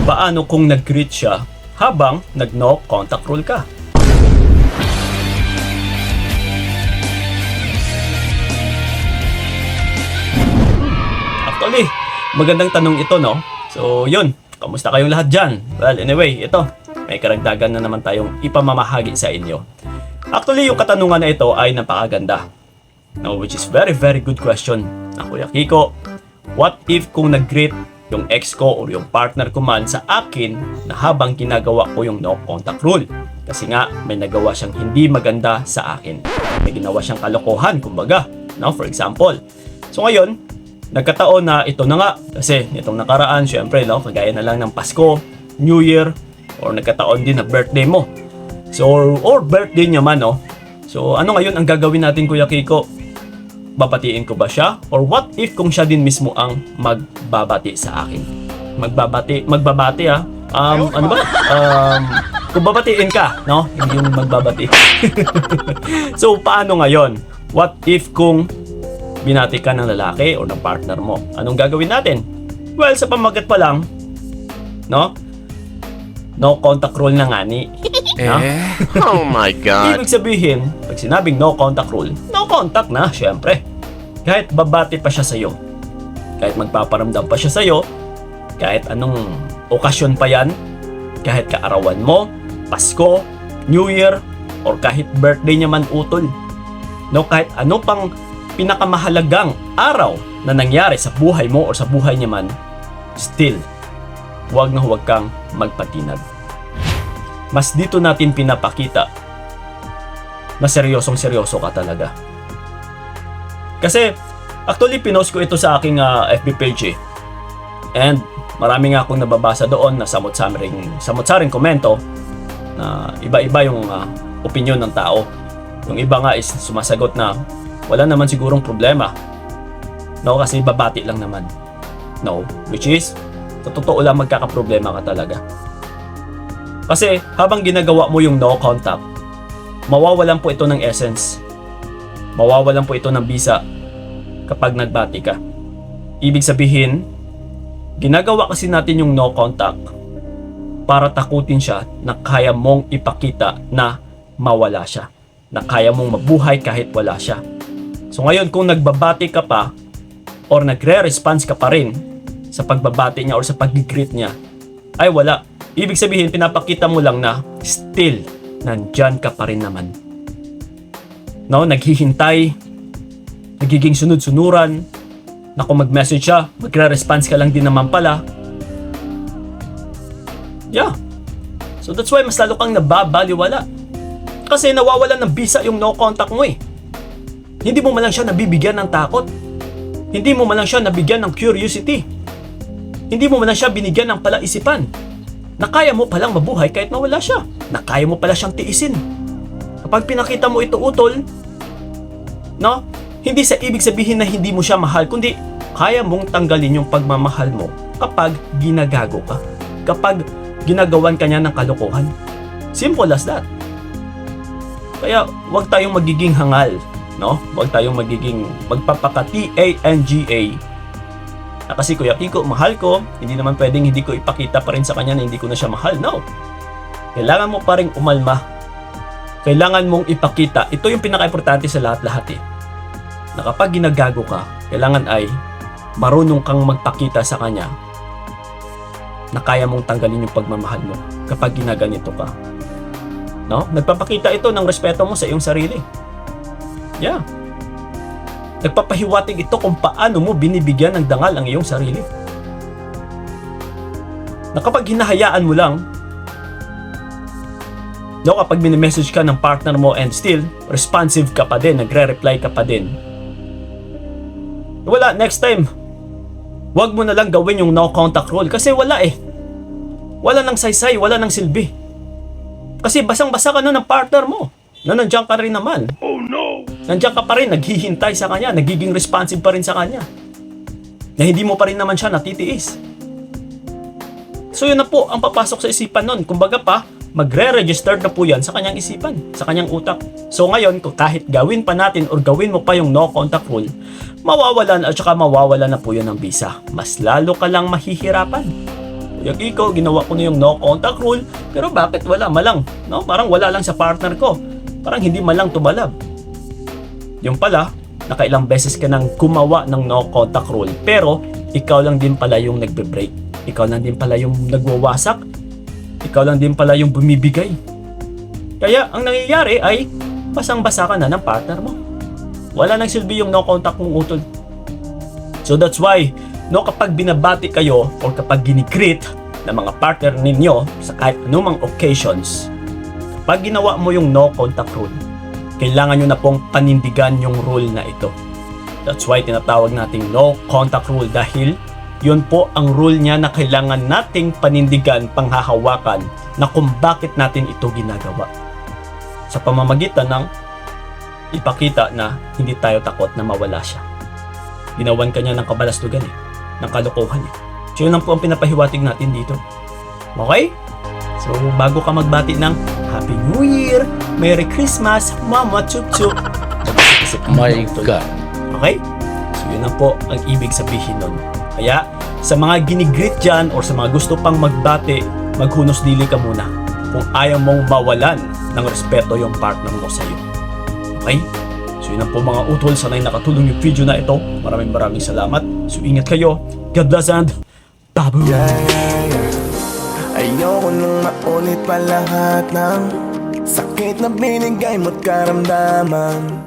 Paano kung nag-greet siya habang nag-no contact rule ka? Actually, magandang tanong ito, no? So, yun. Kamusta kayong lahat dyan? Well, anyway, ito. May karagdagan na naman tayong ipamamahagi sa inyo. Actually, yung katanungan na ito ay napakaganda. No, which is very, very good question. Na Kuya Kiko, what if kung nag-greet yung ex ko or yung partner ko man sa akin na habang ginagawa ko yung no contact rule? Kasi nga, may nagawa siyang hindi maganda sa akin. May ginawa siyang kalokohan, kumbaga. No, for example. So ngayon, nagkataon na ito na nga. Kasi itong nakaraan, syempre, no, kagaya na lang ng Pasko, New Year, or nagkataon din na birthday mo. So, or birthday niya man, no? So, ano ngayon ang gagawin natin, Kuya Kiko? Babatiin ko ba siya? Or what if kung siya din mismo ang magbabati sa akin? Magbabati ah. Ano ba? Kung babatiin ka, no? Hindi yung magbabati. So, paano ngayon? What if kung binati ka ng lalaki o ng partner mo? Anong gagawin natin? Well, sa pamagat pa lang, no? No contact rule na nga ni. No? Oh my God. Ibig sabihin, pag sinabing no contact rule, no contact na, syempre. Kahit babati pa siya sa'yo, kahit magpaparamdam pa siya sa'yo, kahit anong okasyon pa yan, kahit kaarawan mo, Pasko, New Year, or kahit birthday niya man utol, no, kahit ano pang pinakamahalagang araw na nangyari sa buhay mo o sa buhay niya man, still, huwag na huwag kang magpatinag. Mas dito natin pinapakita na seryosong-seryoso ka talaga. Kasi, actually, pinost ko ito sa aking FB page eh. And, marami nga akong nababasa doon na samot-saring komento na iba-iba yung opinion ng tao. Yung iba nga is sumasagot na wala naman sigurong problema. No, kasi babati lang naman. No, which is, sa totoo lang magkakaproblema ka talaga. Kasi habang ginagawa mo yung no contact, mawawalan po ito ng essence. Mawawalan po ito ng bisa kapag nagbati ka. Ibig sabihin, ginagawa kasi natin yung no contact para takutin siya na kaya mong ipakita na mawala siya. Na kaya mong mabuhay kahit wala siya. So ngayon kung nagbabati ka pa or nagre-response ka pa rin sa pagbabati niya or sa pag-greet niya, ay wala. Ibig sabihin, pinapakita mo lang na still, nandyan ka pa rin naman. No, naghihintay, nagiging sunod-sunuran, na kung mag-message siya, magre-response ka lang din naman pala. Yeah. So that's why mas lalo kang nababaliwala. Kasi nawawalan ng bisa yung no contact mo eh. Hindi mo man lang siya nabibigyan ng takot. Hindi mo man lang siya nabigyan ng curiosity. Hindi mo man lang siya binigyan ng palaisipan na kaya mo palang mabuhay kahit mawala siya. Na kaya mo pala siyang tiisin. Kapag pinakita mo ito utol, no? Hindi sa ibig sabihin na hindi mo siya mahal, kundi kaya mong tanggalin yung pagmamahal mo kapag ginagago ka. Kapag ginagawan ka niya ng kalokohan. Simple as that. Kaya huwag tayong magiging hangal, no? Huwag tayong magiging magpapaka-TANGA. Na kasi Kuya Kiko, mahal ko, hindi naman pwedeng hindi ko ipakita pa rin sa kanya na hindi ko na siya mahal. No. Kailangan mo pa rin umalma. Kailangan mong ipakita. Ito yung pinaka-importante sa lahat-lahat eh. Na kapag ginagago ka, kailangan ay marunong kang magpakita sa kanya na kaya mong tanggalin yung pagmamahal mo kapag ginaganito ka. No? Nagpapakita ito ng respeto mo sa iyong sarili. Yeah. Nagpapahiwatig ito kung paano mo binibigyan ng dangal ang iyong sarili. Na kapag hinahayaan mo lang, no, kapag mini-message ka ng partner mo and still responsive ka pa din, nagre-reply ka pa din, wala, next time, wag mo na lang gawin yung no contact rule kasi wala eh. Wala nang saysay, wala nang silbi. Kasi basang-basa ka na ng partner mo na nandiyan ka rin naman. Oh no! Nandiyan ka pa rin, naghihintay sa kanya, nagiging responsive pa rin sa kanya. Na hindi mo pa rin naman siya natitiis. So yun na po ang papasok sa isipan nun. Kumbaga pa, magre-register na po yan sa kanyang isipan, sa kanyang utak. So ngayon, kung kahit gawin pa natin or gawin mo pa yung no contact rule, mawawalan at saka mawawalan na po yun ng bisa. Mas lalo ka lang mahihirapan. Yung ikaw, ginawa ko na yung no contact rule, pero bakit wala malang? No? Parang wala lang sa partner ko. Parang hindi malang tumalab. Yung pala, nakailang beses ka nang gumawa ng no contact rule, pero ikaw lang din pala yung nagbe-break. Ikaw lang din pala yung nagwawasak. Ikaw lang din pala yung bumibigay. Kaya ang nangyayari ay basang-basa ka na ng partner mo. Wala nang silbi yung no contact mong utol. So that's why, no, kapag binabati kayo or kapag ginigreet ng mga partner ninyo sa kahit anumang occasions, kapag ginawa mo yung no contact rule, kailangan nyo na pong panindigan yung rule na ito. That's why tinatawag nating no contact rule dahil yun po ang rule niya na kailangan nating panindigan, panghahawakan na kung bakit natin ito ginagawa. Sa pamamagitan ng ipakita na hindi tayo takot na mawala siya. Ginawan ka niya ng kabalastugan ng kalokohan niya. So yun ang po ang pinapahiwatig natin dito. Okay? So bago ka magbati ng Happy New Year, Merry Christmas, Mama Chup Chup, mag-isip-isip ka My ng utol. God. Okay? So yun ang po ang ibig sabihin nun. Kaya sa mga ginigreet dyan or sa mga gusto pang magbati, maghunos dili ka muna kung ayaw mong mawalan ng respeto yung partner mo sa iyo. Okay? So yun ang po mga utol, sana'y nakatulong yung video na ito. Maraming salamat. So ingat kayo. God bless and babu! Ayoko nang maulit pa lahat ng sakit na binigay mo't karamdaman.